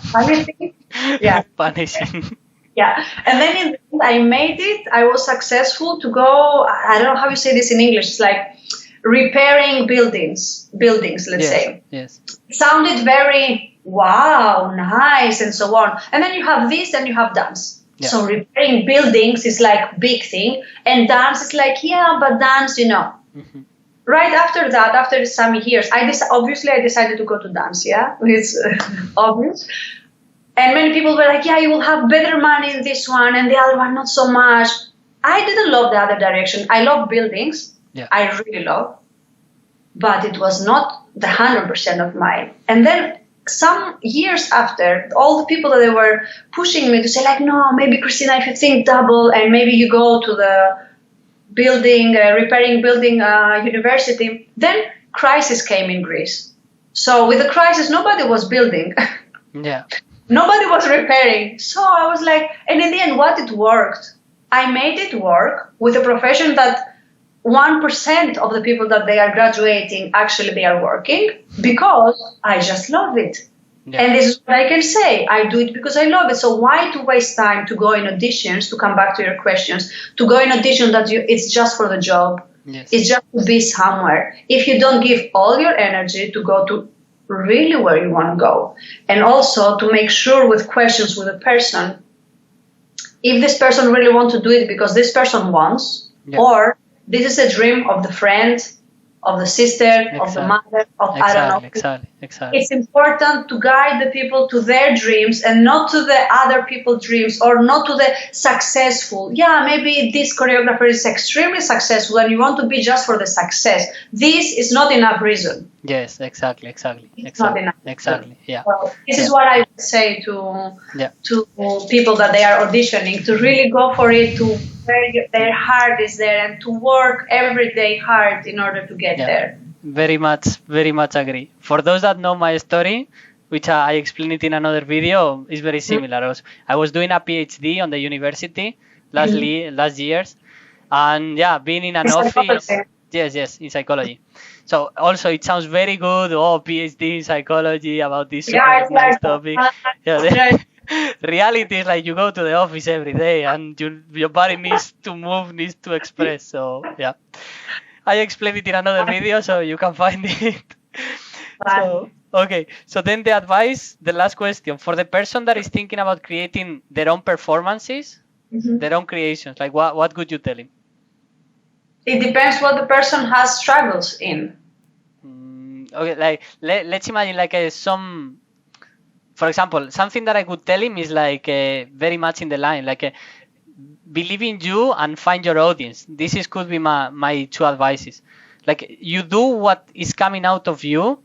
S2: funny thing. Yeah.
S1: Punishing.
S2: Yeah. And then in the end, I made it. I was successful to go, I don't know how you say this in English. It's like repairing buildings, let's say.
S1: Yes.
S2: It sounded very, wow, nice, and so on. And then you have this and you have dance. Yeah. So repairing buildings is like big thing. And dance is like, but dance, Right after that, after some years, I decided to go to dance, It's obvious. And many people were like, you will have better money in this one and the other one not so much. I didn't love the other direction. I love buildings. Yeah. I really love. But it was not the 100% of mine. And then some years after, all the people that they were pushing me to say like, no, maybe Christina, if you think double and maybe you go to the repairing building university, then crisis came in Greece. So with the crisis, nobody was building.
S1: Yeah.
S2: Nobody was repairing. So I was like, and in the end, it worked. I made it work with a profession that 1% of the people that they are graduating, actually they are working because I just love it. Yeah. And this is what I can say. I do it because I love it. So why to waste time to go in auditions, to come back to your questions, to go in audition it's just for the job. Yes. It's just to be somewhere. If you don't give all your energy to go to really where you want to go, and also to make sure with questions with a person, if this person really wants to do it because this person wants, or this is a dream of the friend, of the sister, of the mother, I don't know.
S1: Exactly.
S2: It's important to guide the people to their dreams and not to the other people's dreams, or not to the successful. Maybe this choreographer is extremely successful and you want to be just for the success. This is not enough reason.
S1: Yes, exactly.
S2: It's not enough.
S1: Exactly, yeah.
S2: Well, this is what I would say to people that they are auditioning, to really go for it, to where their heart is there, and to work every day hard in order to get there.
S1: Very much agree. For those that know my story, which I explained it in another video, is very similar. I was doing a PhD on the university last years, and being in an office. Yes, in psychology. So also it sounds very good. PhD in psychology about this super nice topic. Reality is like you go to the office every day and your body needs to move, needs to express. So I explained it in another video, so you can find it. So then the last question for the person that is thinking about creating their own performances, their own creations, like what could you tell him?
S2: It depends what the person has struggles in.
S1: Like let's imagine like for example, something that I could tell him is like very much in the line, like believe in you and find your audience. This could be my two advices. Like you do what is coming out of you,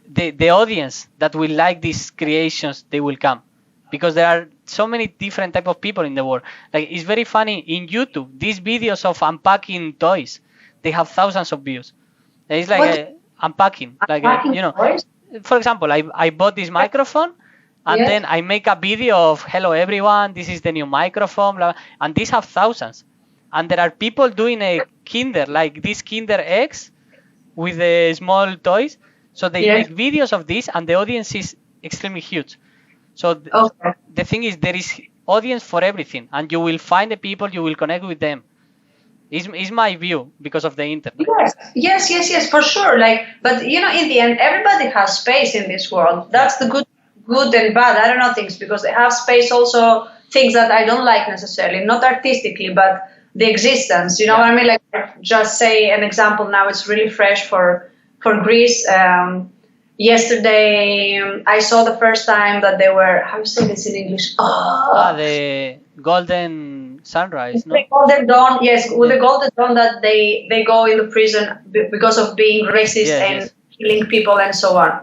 S1: the audience that will like these creations, they will come. Because there are so many different type of people in the world. Like it's very funny in YouTube, these videos of unpacking toys, they have thousands of views. It's like unpacking, like
S2: toys?
S1: For example, I bought this microphone, and then I make a video of hello everyone, this is the new microphone, and these have thousands. And there are people doing a Kinder, like these Kinder eggs with the small toys. So they make videos of this, and the audience is extremely huge. So the thing is, there is audience for everything, and you will find the people, you will connect with them. Is my view because of the internet.
S2: Yes, for sure. But in the end, everybody has space in this world. That's the good and bad. I don't know things, because they have space also things that I don't like necessarily, not artistically, but the existence. You know what I mean? Like just say an example now. It's really fresh for Greece. yesterday I saw the first time that they were, how do you say this in English?
S1: The golden sunrise, no?
S2: The golden dawn, yes, with the golden dawn that they go in the prison because of being racist and killing people and so on.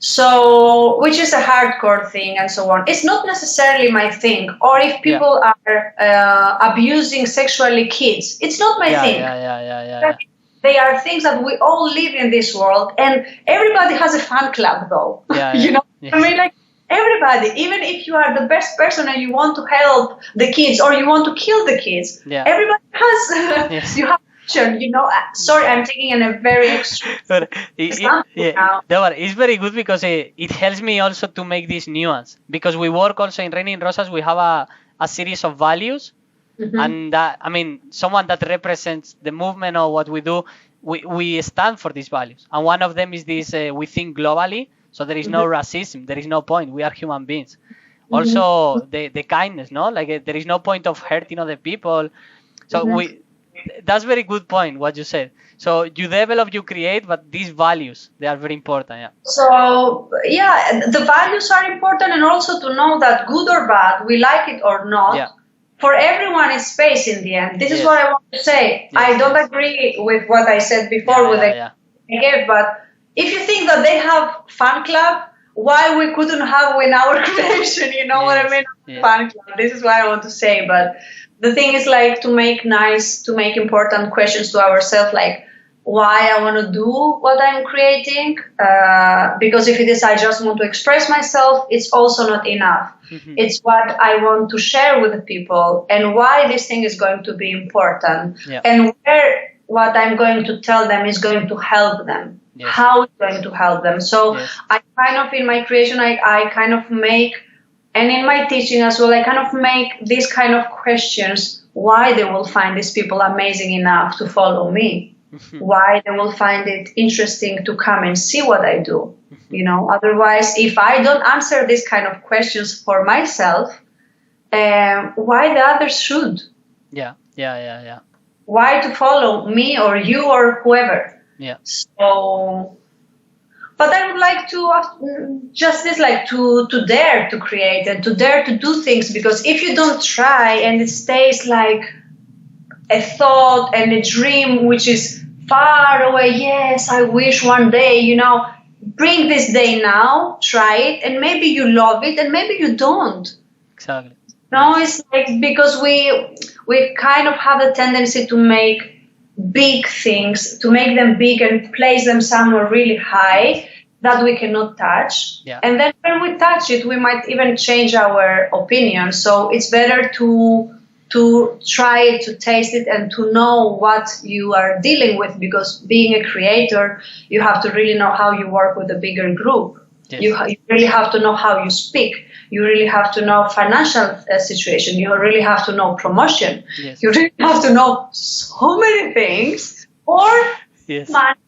S2: So, which is a hardcore thing and so on. It's not necessarily my thing. Or if people are abusing sexually kids, it's not my thing. They are things that we all live in this world, and everybody has a fan club, though. You know, I mean, like everybody, even if you are the best person and you want to help the kids or you want to kill the kids, everybody has. You have. You know, sorry, I'm taking in a very extreme example now.
S1: It's very good because it helps me also to make this nuance. Because we work also in Reigning Rosas, we have a series of values. And I mean, someone that represents the movement or what we do, we stand for these values. And one of them is this, we think globally, so there is no racism, there is no point, we are human beings. Also, the kindness, no? Like, there is no point of hurting other people. So that's very good point, what you said. So you develop, you create, but these values, they are very important.
S2: So, the values are important, and also to know that good or bad, we like it or not, for everyone is space in the end. This is what I want to say. I don't agree with what I said before with the gift, but if you think that they have fan club, why we couldn't have in our creation, you know what I mean? Fan club. This is what I want to say, but the thing is, like, to make important questions to ourselves, like why I want to do what I'm creating. Because if it is I just want to express myself, it's also not enough. It's what I want to share with the people and why this thing is going to be important and where what I'm going to tell them is going to help them. How it's going to help them. So I kind of, in my creation, I kind of make, and in my teaching as well, I kind of make these kind of questions, why they will find these people amazing enough to follow me, why they will find it interesting to come and see what I do. You know, otherwise, if I don't answer these kind of questions for myself, why the others should? Why to follow me or you or whoever? So, but I would like to just this, like to dare to create and to dare to do things, because if you don't try and it stays like a thought and a dream which is far away, yes, I wish one day, you know, bring this day now, try it, and maybe you love it and maybe you don't.
S1: Exactly.
S2: No, it's like, because we kind of have a tendency to make big things, to make them big and place them somewhere really high that we cannot touch. And then when we touch it, we might even change our opinion. So it's better to try it, to taste it, and to know what you are dealing with, because being a creator, you have to really know how you work with a bigger group. You really have to know how you speak. You really have to know financial situation. You really have to know promotion. You really have to know so many things, or money,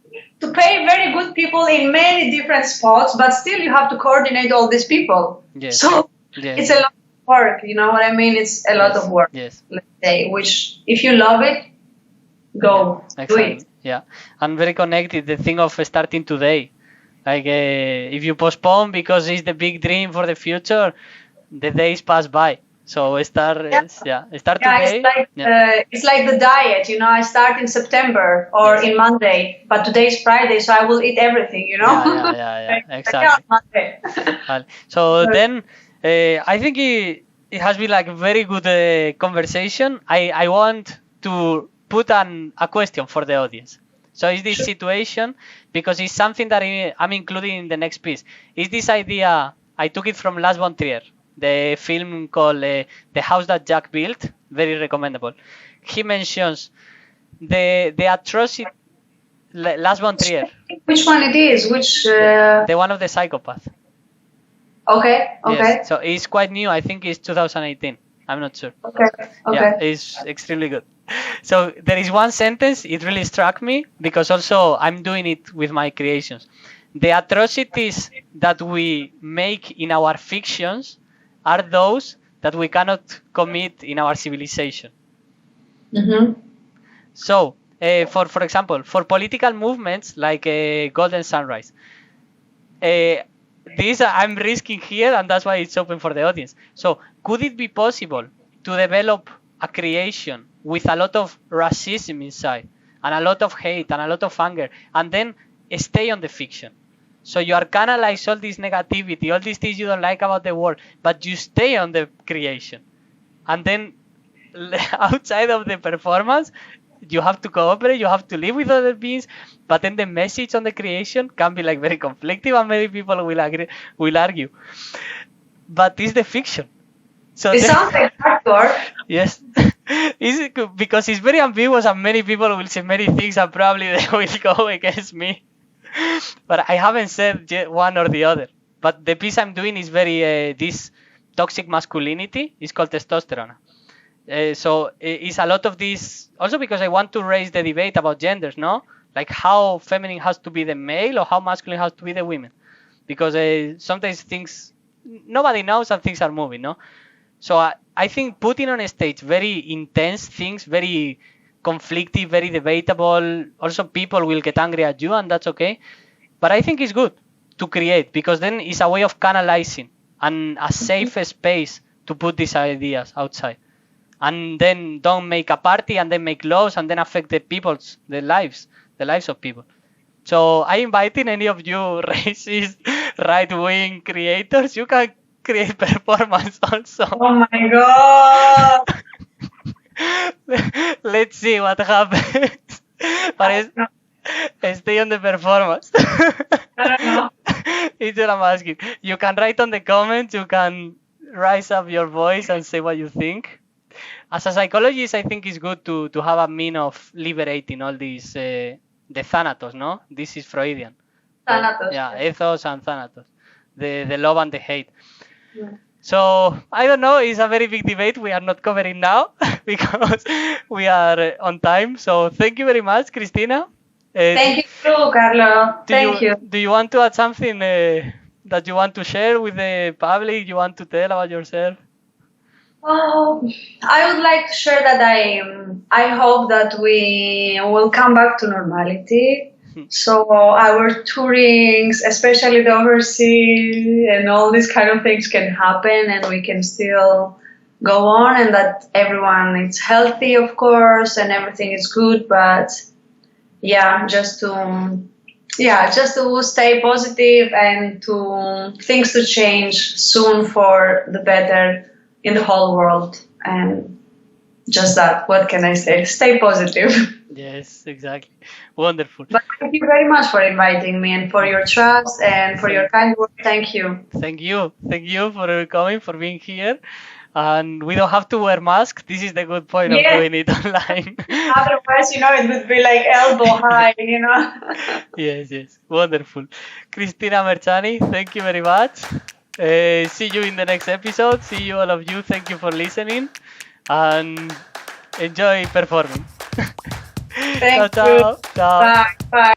S2: to pay very good people in many different spots, but still you have to coordinate all these people. So it's a lot of work, you know what I mean? It's a lot of work, let's say, which if you love it, go do it.
S1: And very connected, the thing of starting today. Like, if you postpone because it's the big dream for the future, the days pass by. So start today.
S2: It's like the diet, you know. I start in September or in Monday, but today's Friday, so I will eat everything, you know.
S1: Exactly. So then, I think it has been like a very good conversation. I want to put a question for the audience. So is this situation, because it's something that I'm including in the next piece, is this idea, I took it from Lars von Trier, the film called The House That Jack Built, very recommendable. He mentions the atrocity, Lars von Trier.
S2: Which one it is? Which?
S1: The one of the psychopath.
S2: Okay.
S1: Yes. So it's quite new, I think it's 2018. I'm not sure.
S2: Okay.
S1: Yeah, it's extremely good. So there is one sentence, it really struck me, because also I'm doing it with my creations. The atrocities that we make in our fictions are those that we cannot commit in our civilization. So, for example, for political movements like Golden Sunrise, this I'm risking here, and that's why it's open for the audience. So, could it be possible to develop a creation with a lot of racism inside, and a lot of hate, and a lot of anger, and then stay on the fiction? So you are canalize all this negativity, all these things you don't like about the world, but you stay on the creation. And then outside of the performance, you have to cooperate, you have to live with other beings, but then the message on the creation can be like very conflictive, and many people will argue. But it's the fiction. So
S2: It sounds like hardcore.
S1: yes, because it's very ambiguous, and many people will say many things, and probably they will go against me. But I haven't said one or the other. But the piece I'm doing is very this toxic masculinity. It's called testosterone. So it's a lot of this. Also because I want to raise the debate about genders, no? Like how feminine has to be the male or how masculine has to be the women. Because sometimes things nobody knows and things are moving, no? So I think putting on a stage very intense things, very conflictive, very debatable. Also, people will get angry at you, and that's okay. But I think it's good to create, because then it's a way of canalizing and a safe space to put these ideas outside. And then don't make a party and then make laws and then affect the lives of people. So I inviting any of you racist, right-wing creators, you can create performance also.
S2: Oh my god!
S1: Let's see what happens. But stay on the performance.
S2: I don't know.
S1: It's what I'm asking. You can write on the comments, you can rise up your voice and say what you think. As a psychologist, I think it's good to have a mean of liberating all these, the thanatos, no? This is Freudian.
S2: Thanatos.
S1: Yeah, ethos and thanatos. The love and the hate.
S2: Yeah.
S1: So, I don't know, it's a very big debate we are not covering now because we are on time. So, thank you very much, Christina.
S2: Thank you too, Carlo. Thank you.
S1: Do you want to add something that you want to share with the public? You want to tell about yourself?
S2: Oh, I would like to share that I hope that we will come back to normality. So our tourings, especially the overseas and all these kind of things can happen, and we can still go on, and that everyone is healthy, of course, and everything is good. But yeah, just to stay positive and to things to change soon for the better in the whole world. And just that, what can I say? Stay positive.
S1: Yes, exactly. Wonderful.
S2: But thank you very much for inviting me and for your trust and for your kind words. Thank you.
S1: Thank you. Thank you for coming, for being here. And we don't have to wear masks. This is the good point of doing it online.
S2: Otherwise, it would be like elbow high,
S1: Yes. Wonderful. Christina Mertzani, thank you very much. See you in the next episode. See you, all of you. Thank you for listening. And enjoy performing.
S2: Thank you.
S1: Ciao.
S2: Bye.